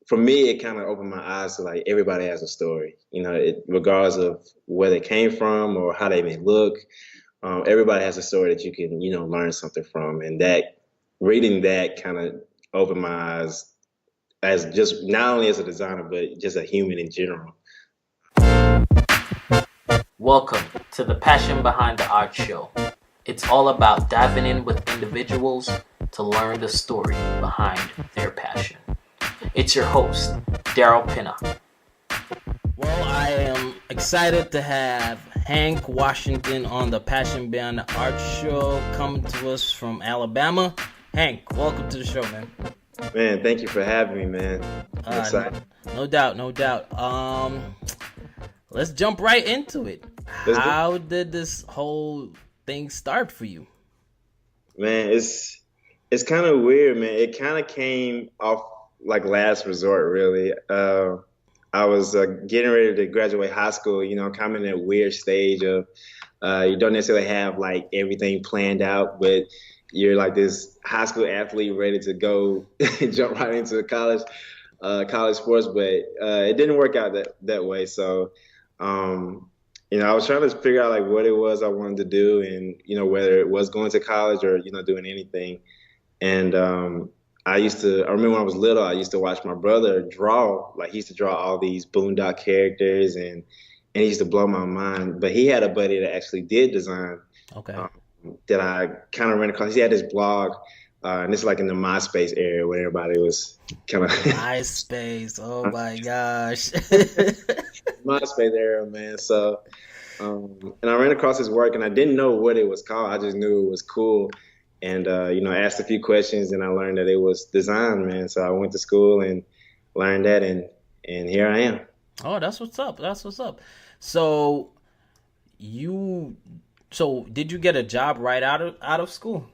for me, it kind of opened my eyes to like everybody has a story, regardless of where they came from or how they may look. Everybody has a story that you can, learn something from. And that reading that kind of opened my eyes as just not only as a designer, but just a human in general. Welcome to the Passion Behind the Art Show. It's all about diving in with individuals to learn the story behind their passion. It's your host, Daryl Pinna. Well, I am excited to have Hank Washington on the Passion Behind the Art Show, coming to us from Alabama. Hank, welcome to the show, man. Man, thank you for having me, man. I'm excited. No doubt. Let's jump right into it. How did this whole thing start for you? Man, it's kind of weird, man. It kind of came off like last resort, really. I was getting ready to graduate high school, kind of in that weird stage of you don't necessarily have like everything planned out, but you're like this high school athlete ready to go jump right into college sports, but it didn't work out that way. So, I was trying to figure out like what it was I wanted to do and, whether it was going to college or, doing anything. And I remember when I was little, I used to watch my brother draw. Like he used to draw all these Boondock characters and he used to blow my mind. But he had a buddy that actually did design. Okay. That I kind of ran across. He had this blog, and this is like in the MySpace era when everybody was kind of MySpace. Oh my gosh. MySpace era, man. So, and I ran across his work, and I didn't know what it was called. I just knew it was cool, and I asked a few questions, and I learned that it was design, man. So I went to school and learned that, and here I am. Oh, that's what's up. So did you get a job right out of school?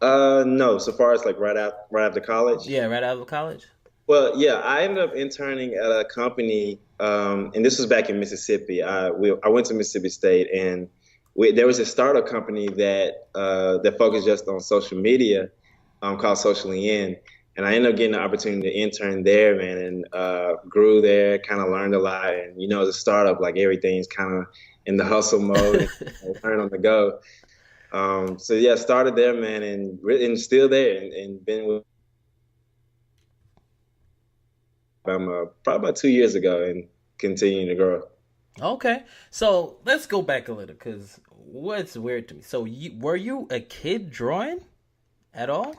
No. So far as like right after college. Yeah, right out of college. Well, yeah, I ended up interning at a company, and this was back in Mississippi. I went to Mississippi State, and there was a startup company that focused just on social media, called Socially In, and I ended up getting the opportunity to intern there, man, and grew there, kind of learned a lot. And as a startup, like everything's kind of in the hustle mode, and learn on the go. So yeah, started there, man, and still there, and been with. Probably about 2 years ago and continuing to grow. Okay, so let's go back a little because what's weird to me. So were you a kid drawing at all?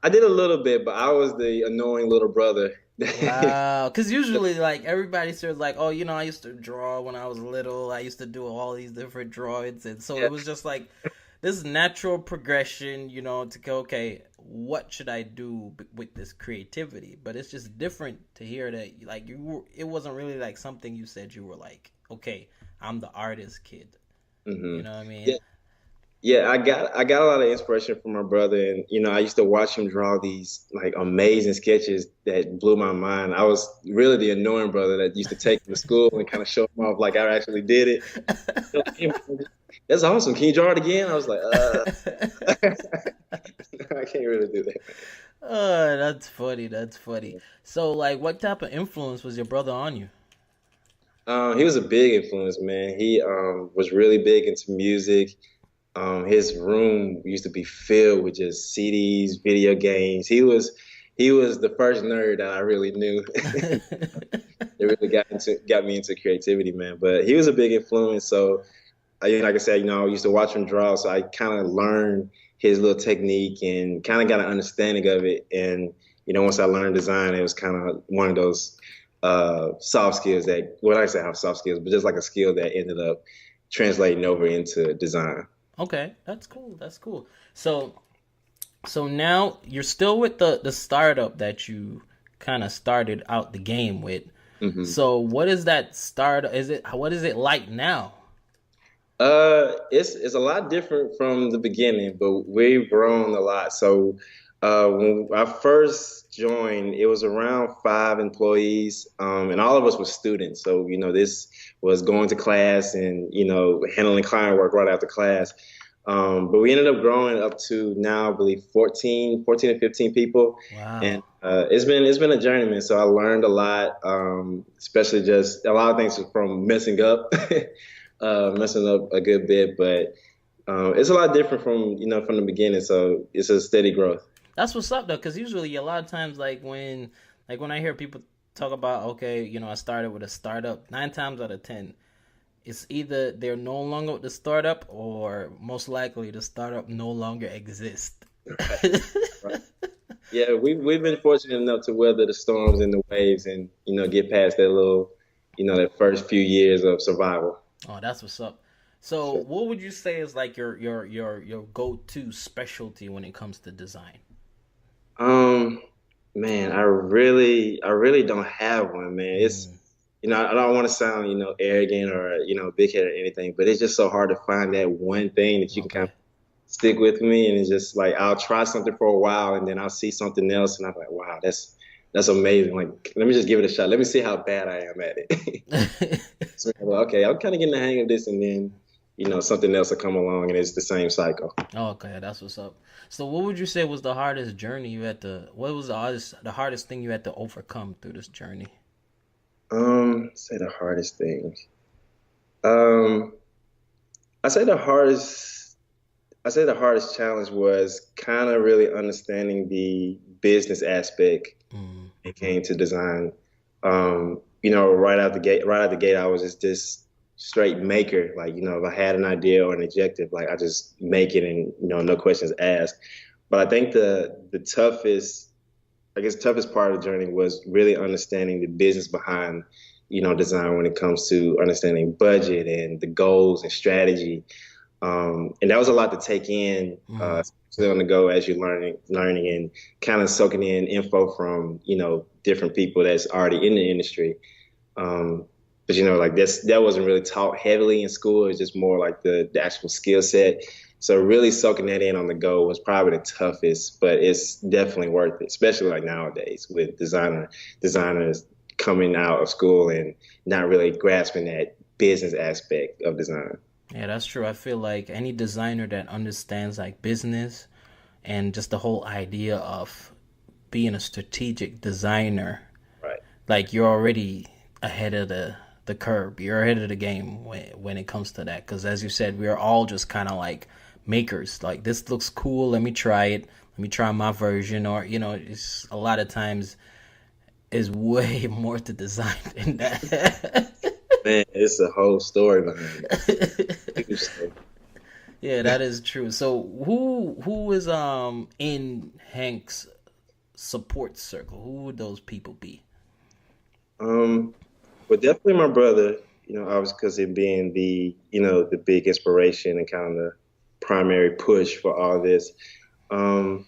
I did a little bit, but I was the annoying little brother. Wow, because usually like everybody says like, oh, I used to draw when I was little. I used to do all these different drawings, and so it was just like this natural progression, to go, okay, what should I do with this creativity? But it's just different to hear that, like, it wasn't really like something you said you were like, okay, I'm the artist kid. Mm-hmm. You know what I mean? Yeah, I got a lot of inspiration from my brother, and I used to watch him draw these like amazing sketches that blew my mind. I was really the annoying brother that used to take him to school and kind of show him off like I actually did it. That's awesome. Can you draw it again? I was like, I can't really do that. Oh, that's funny. So, like, what type of influence was your brother on you? He was a big influence, man. He was really big into music. His room used to be filled with just CDs, video games. He was the first nerd that I really knew. It really got me into creativity, man. But he was a big influence. So, like I said, I used to watch him draw, so I kind of learned his little technique and kind of got an understanding of it. And once I learned design, it was kind of one of those soft skills that, well, I say have soft skills, but just like a skill that ended up translating over into design. Okay, that's cool. So now you're still with the startup that you kind of started out the game with. Mm-hmm. So what is that startup? What is it like now? It's a lot different from the beginning, but we've grown a lot. So when I first joined, it was around 5 employees, and all of us were students. So this was going to class and handling client work right after class. But we ended up growing up to now, I believe, 14 to 15 people. And Wow. it's been a journey, man. So I learned a lot, especially just a lot of things from messing up, messing up a good bit. But it's a lot different from, from the beginning. So it's a steady growth. That's what's up though, because usually a lot of times, like when I hear people talk about, okay, I started with a startup. 9 times out of 10, it's either they're no longer with the startup, or most likely the startup no longer exists. Right. Right. Yeah, we've been fortunate enough to weather the storms and the waves, and get past that little, that first few years of survival. Oh, that's what's up. So, Sure. what would you say is like your go to specialty when it comes to design? Um, Man, I really don't have one, man. Mm, I don't want to sound, arrogant or, big headed or anything, but it's just so hard to find that one thing that you can kind of okay. stick with me. And it's just like, I'll try something for a while and then I'll see something else and I'm like, wow, that's amazing. Like, let me just give it a shot. Let me see how bad I am at it. So, well, okay, I'm kind of getting the hang of this, and then, something else will come along and it's the same cycle. Okay, that's what's up. So, what would you say was the hardest journey you had to? What was the hardest thing you had to overcome through this journey? Say the hardest thing. Um, I say the hardest. I say the hardest challenge was kind of really understanding the business aspect Mm, when it came to design. Right out the gate, I was just this straight maker. Like, if I had an idea or an objective, like I just make it and, no questions asked. But I think the toughest, I guess, toughest part of the journey was really understanding the business behind, design when it comes to understanding budget and the goals and strategy. And that was a lot to take in, mm. especially on the go as you're learning and kind of soaking in info from, different people that's already in the industry. But like that wasn't really taught heavily in school. It's just more like the actual skill set. So really soaking that in on the go was probably the toughest, but it's definitely worth it, especially like nowadays with designers coming out of school and not really grasping that business aspect of design. Yeah, that's true. I feel like any designer that understands like business and just the whole idea of being a strategic designer, Right. like you're already ahead of the curve. You're ahead of the game when it comes to that. Because as you said, we're all just kind of like makers. Like this looks cool. Let me try it. Let me try my version. Or it's a lot of times is way more to design than that. Man, it's a whole story behind it. Huge story. Yeah, that is true. So who is in Hank's support circle? Who would those people be? Um, but definitely my brother, obviously because him being the big inspiration and kind of the primary push for all this. Um,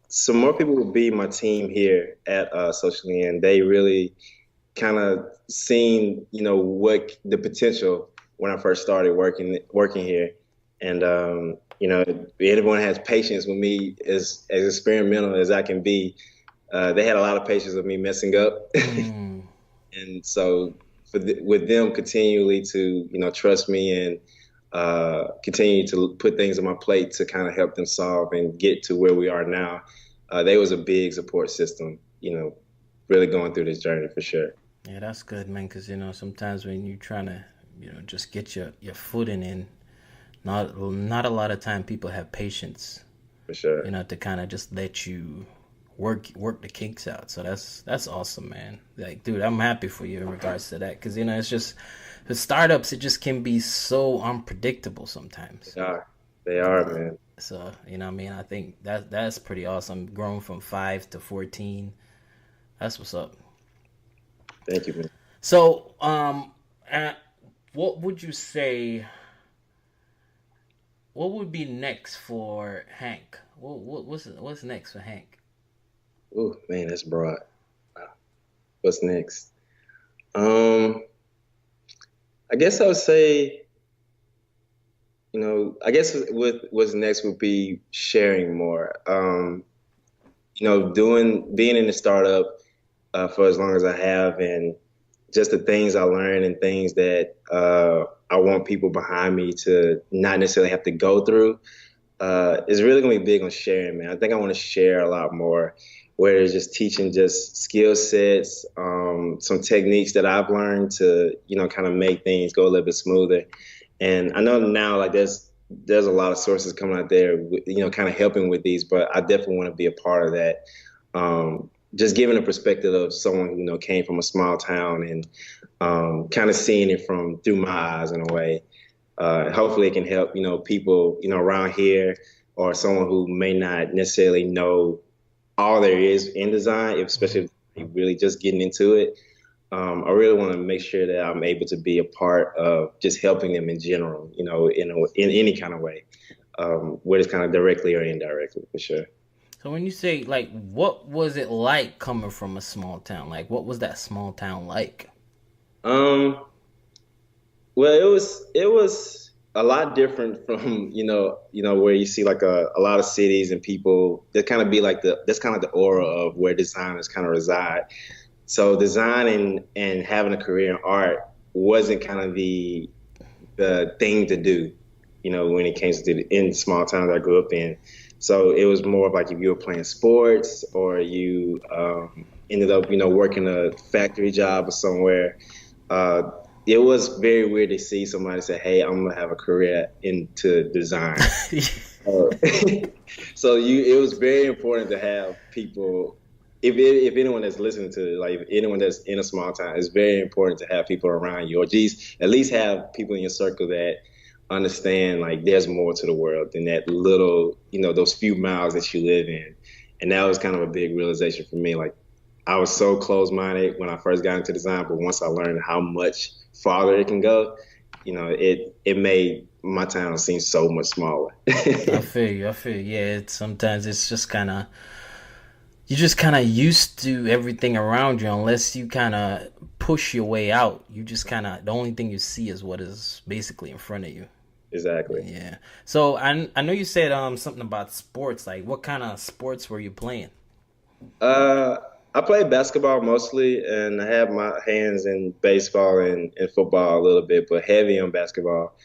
some more people would be my team here at Socially, and they really kind of seen, what the potential when I first started working here. And anyone has patience with me as experimental as I can be. They had a lot of patience with me messing up, Mm. and so with them continually to trust me and continue to put things on my plate to kind of help them solve and get to where we are now. They was a big support system, really going through this journey for sure. Yeah, that's good, man. Because sometimes when you're trying to, just get your footing in, not a lot of time people have patience, For sure. to kind of just let you work the kinks out. So that's awesome, man. Like, dude, I'm happy for you in regards to that. Because it's just the startups. It just can be so unpredictable sometimes. They are. They are, man. So what I mean, I think that's pretty awesome. Growing from 5 to 14, that's what's up. Thank you, man. So, uh, what would you say? What would be next for Hank? What's next for Hank? Oh, man, that's broad. Wow. What's next? Um, I guess I would say, I guess what's next would be sharing more. Being in the startup for as long as I have, and just the things I learned and things that I want people behind me to not necessarily have to go through. Is really gonna be big on sharing, man. I think I want to share a lot more, where it's just teaching just skill sets, some techniques that I've learned to, kind of make things go a little bit smoother. And I know now, like there's a lot of sources coming out there, kind of helping with these, but I definitely want to be a part of that. Just giving a perspective of someone who, came from a small town and kind of seeing it from through my eyes in a way. Hopefully it can help, people, around here or someone who may not necessarily know all there is in design, especially if you're really just getting into it. I really want to make sure that I'm able to be a part of just helping them in general, in any kind of way, whether it's kind of directly or indirectly, for sure. So when you say, like, what was it like coming from a small town? Like, what was that small town like? Um, well, it was a lot different from where you see like a lot of cities and people that kind of be like that's kind of the aura of where designers kind of reside. So designing and having a career in art wasn't kind of the thing to do, when it came to in small towns I grew up in. So it was more of like if you were playing sports or you ended up, working a factory job or somewhere. It was very weird to see somebody say, "Hey, I'm gonna have a career into design." Uh, so it was very important to have people. If anyone that's listening to it, like if anyone that's in a small town, it's very important to have people around you, or geez, at least have people in your circle that understand like there's more to the world than that little, those few miles that you live in. And that was kind of a big realization for me. Like I was so close-minded when I first got into design, but once I learned how much farther it can go, it made my town seem so much smaller. I feel you. I feel you. Yeah, sometimes it's just kind of you're just kind of used to everything around you unless you kind of push your way out. You just kind of the only thing you see is what is basically in front of you. Exactly. Yeah. So I know you said something about sports. Like, what kind of sports were you playing? I play basketball mostly, and I have my hands in baseball and football a little bit, but heavy on basketball.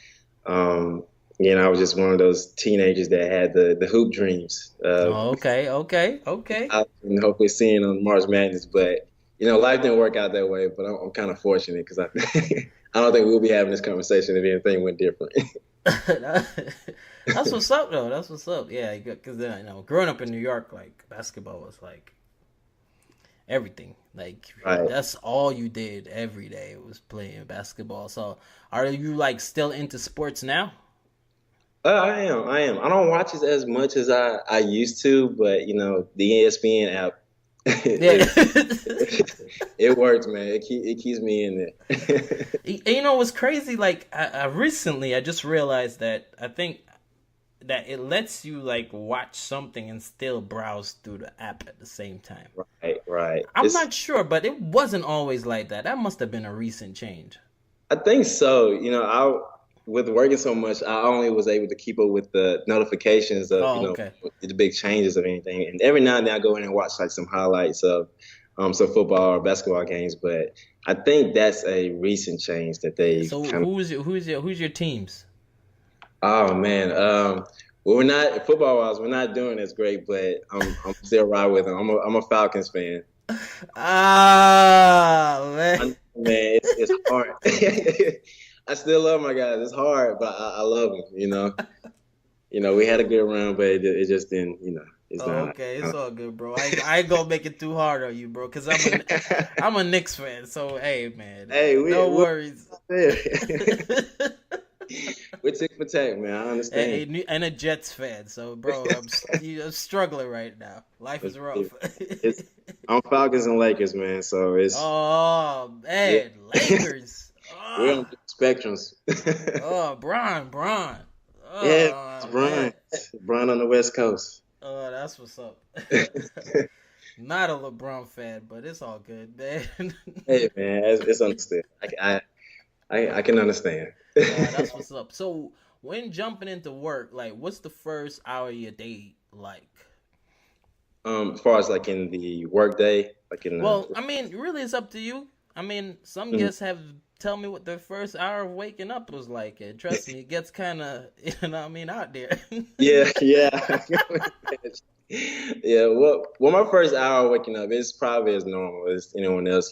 Um, I was just one of those teenagers that had the hoop dreams. Oh, okay, okay, okay. And hopefully seeing on March Madness, but life didn't work out that way. But I'm kind of fortunate because I I don't think we'll be having this conversation if anything went different. That's what's up, though. That's what's up. Yeah, because growing up in New York, like basketball was like everything. Like Right. that's all you did every day was playing basketball. So, are you like still into sports now? I am. I am. I don't watch it as much as I used to, but the ESPN app, Yeah. it works, man. It keeps me in there. You know what's crazy? Like I recently, I just realized that I think that it lets you like watch something and still browse through the app at the same time. Right, right. I'm not sure, but it wasn't always like that. That must have been a recent change. I think so. I with working so much, I only was able to keep up with the notifications of Oh, okay. the big changes of anything. And every now and then I go in and watch like some highlights of some football or basketball games. But I think that's a recent change that they So kind of. who's your teams? Oh man, well we're not football wise, we're not doing as great, but I'm still right with them. I'm a Falcons fan. Ah, I man. know, man, it's hard. I still love my guys. It's hard, but I love them. We had a good run, but it just didn't. It's Oh, not. okay, it's all good, bro. I ain't gonna make it too hard on you, bro, because I'm a Knicks fan. So hey, man, Hey, no worries. we're tick for tack, man. I understand. And a Jets fan. So, bro, I'm struggling right now. Life is rough. It's I'm Falcons and Lakers, man. So it's Oh yeah, man, Lakers. we're on Oh, different spectrums. oh, Bron. Yeah, it's Oh man. Brian on the West Coast. Oh, that's what's up. Not a LeBron fan, but it's all good, man. Hey, man, it's understood. I can understand. That's what's up. So, when jumping into work, like, what's the first hour of your day like? As far as like in the work day, like in Well, I mean, really, it's up to you. I mean, some Mhm. guests have tell me what the first hour of waking up was like. And trust me, it gets kind of, you know what I mean, out there. Yeah, yeah. Yeah, well, my first hour waking up is probably as normal as anyone else,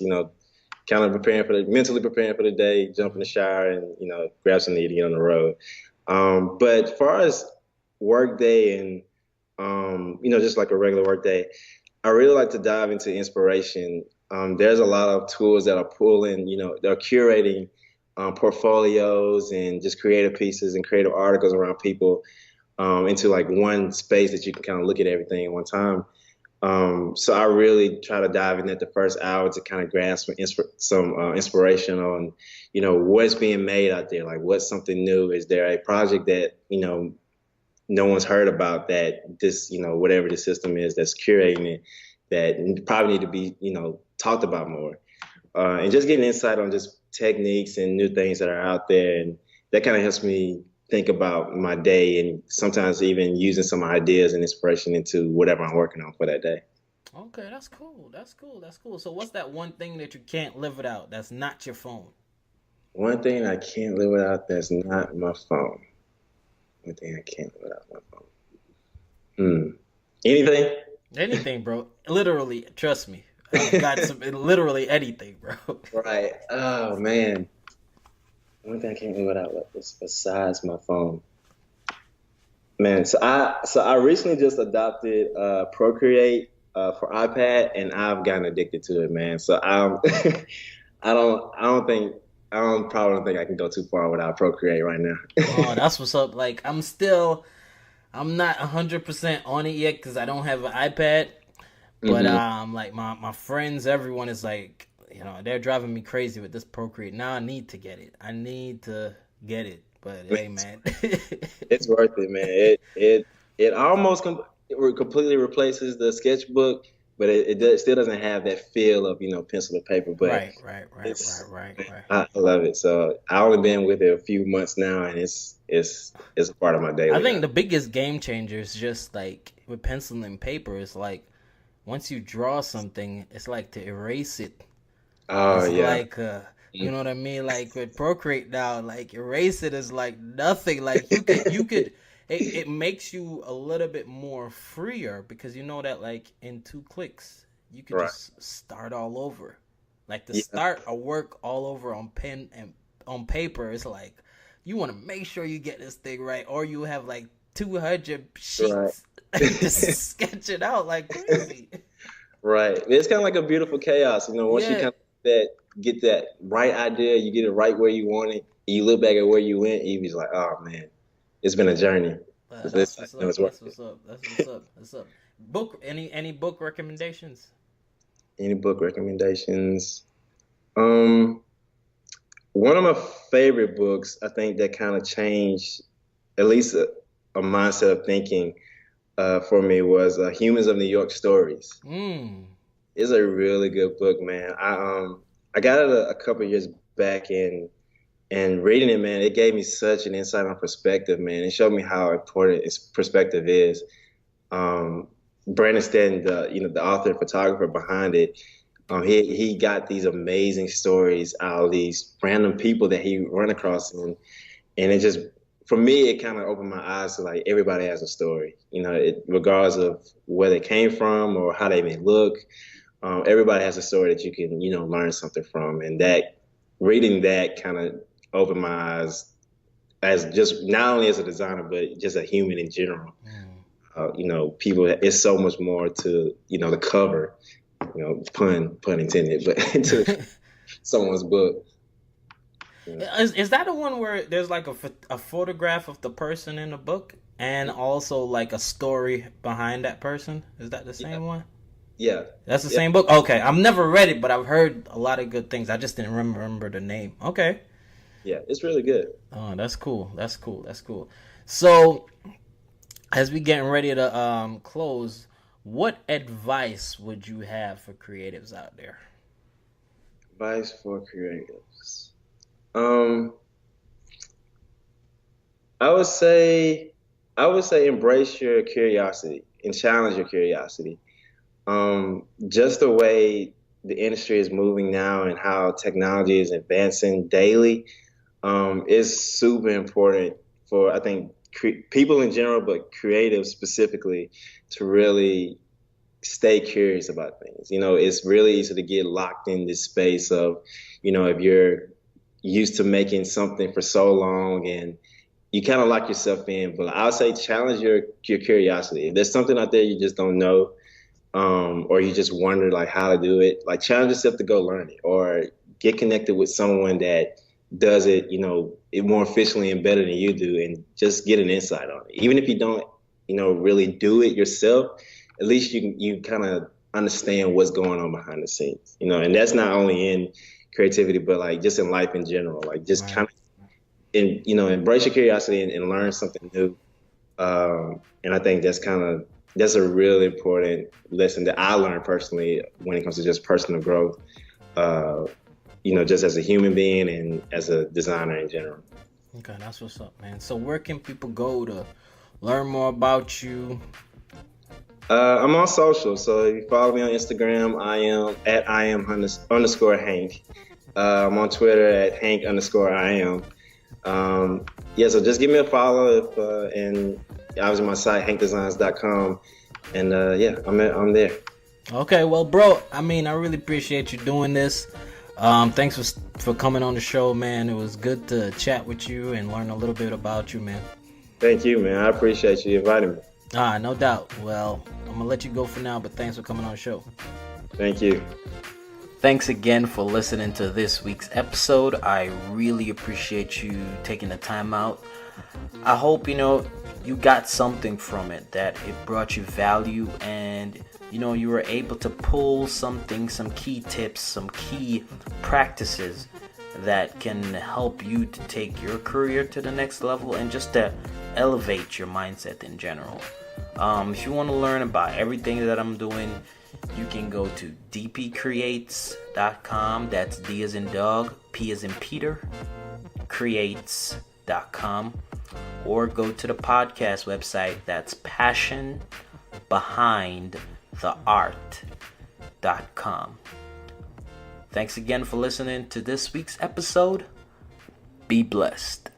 kind of mentally preparing for the day, jump in the shower and, grab something to get on the road. But as far as work day and, just like a regular work day, I really like to dive into inspiration. There's a lot of tools that are pulling, they're curating portfolios and just creative pieces and creative articles around people into like one space that you can kind of look at everything at one time. So I really try to dive in at the first hour to kind of grasp some inspiration on, what's being made out there. Like, what's something new? Is there a project that, no one's heard about that this, whatever the system is that's curating it, that probably need to be, talked about more. And just getting insight on just techniques and new things that are out there. And that kind of helps me think about my day and sometimes even using some ideas and inspiration into whatever I'm working on for that day. Okay, that's cool. That's cool. That's cool. So what's that one thing that you can't live without that's not your phone? One thing I can't live without that's not my phone. One thing I can't live without my phone. Anything? Anything, bro. Literally, trust me. I've got literally anything, bro. Right. Oh, man. One thing I can't live without besides my phone. Man, so I recently just adopted Procreate for iPad, and I've gotten addicted to it, man. So I probably don't think I can go too far without Procreate right now. Oh, that's what's up. Like I'm not 100% on it yet because I don't have an iPad. But like my friends, everyone is like, they're driving me crazy with this Procreate. Now I need to get it. But hey, man, it's worth it, man. It almost completely replaces the sketchbook, but it still doesn't have that feel of pencil to paper. But right. I love it. So I only been with it a few months now, and it's a part of my daily. I think the biggest game changer is just like with pencil and paper. It's like once you draw something, it's like to erase it. Oh, it's yeah. Like you know what I mean? Like with Procreate now, like erase it is like nothing. Like you could it makes you a little bit more freer because you know that like in 2 clicks you could just start all over. Like to start a work all over on pen and on paper is like you want to make sure you get this thing right, or you have like 200 sheets just sketch it out like crazy. Right. It's kind of like a beautiful chaos, once you kind of get that right idea, you get it right where you want it, and you look back at where you went, you be like, oh man, it's been a journey. That's what's up. Book any book recommendations? Any book recommendations? One of my favorite books, I think that kind of changed at least a mindset of thinking for me was Humans of New York Stories. It's a really good book, man. I got it a couple of years back and reading it, man, it gave me such an insight on perspective, man. It showed me how important perspective is. Brandon Stanton, the author and photographer behind it, he got these amazing stories out of these random people that he run across, and it just, for me, it kind of opened my eyes to like everybody has a story, regardless of where they came from or how they may look. Everybody has a story that you can, learn something from, and that reading that kind of opened my eyes as just not only as a designer but just a human in general. People, it's so much more to the cover, pun intended, but to someone's book. Is that the one where there's like a photograph of the person in the book and also like a story behind that person? Is that the same one? Yeah. That's the same book? Okay. I've never read it, but I've heard a lot of good things. I just didn't remember the name. Okay. Yeah, it's really good. Oh, that's cool. So, as we getting ready to close, what advice would you have for creatives out there? Advice for creatives. I would say embrace your curiosity and challenge your curiosity. Just the way the industry is moving now and how technology is advancing daily, is super important for, I think, people in general, but creatives specifically, to really stay curious about things. It's really easy to get locked in this space of, if you're used to making something for so long and you kind of lock yourself in. But I would say challenge your curiosity. If there's something out there you just don't know, or you just wonder like how to do it, like challenge yourself to go learn it or get connected with someone that does it, it more efficiently and better than you do, and just get an insight on it. Even if you don't, really do it yourself, at least you kind of understand what's going on behind the scenes, and that's not only in creativity, but like just in life in general, like just kind of, embrace your curiosity and learn something new. And I think that's a really important lesson that I learned personally when it comes to just personal growth, just as a human being and as a designer in general. Okay, that's what's up, man. So where can people go to learn more about you? I'm on social, so if you follow me on Instagram, I am at @IAM_Hank. I'm on Twitter at Hank_IAM. So just give me a follow and obviously my site, hankdesigns.com. And I'm there. Okay, well, bro, I really appreciate you doing this. Thanks for coming on the show, man. It was good to chat with you and learn a little bit about you, man. Thank you, man. I appreciate you inviting me. No doubt. Well, I'm gonna let you go for now, but thanks for coming on the show. Thank you. Thanks again for listening to this week's episode. I really appreciate you taking the time out. I hope, you got something from it, that it brought you value, and, you were able to pull some key tips, some key practices that can help you to take your career to the next level and just to elevate your mindset in general. If you want to learn about everything that I'm doing, you can go to DPCREATES.com. That's D as in dog, P as in Peter, creates.com. Or go to the podcast website. That's passionbehindtheart.com. Thanks again for listening to this week's episode. Be blessed.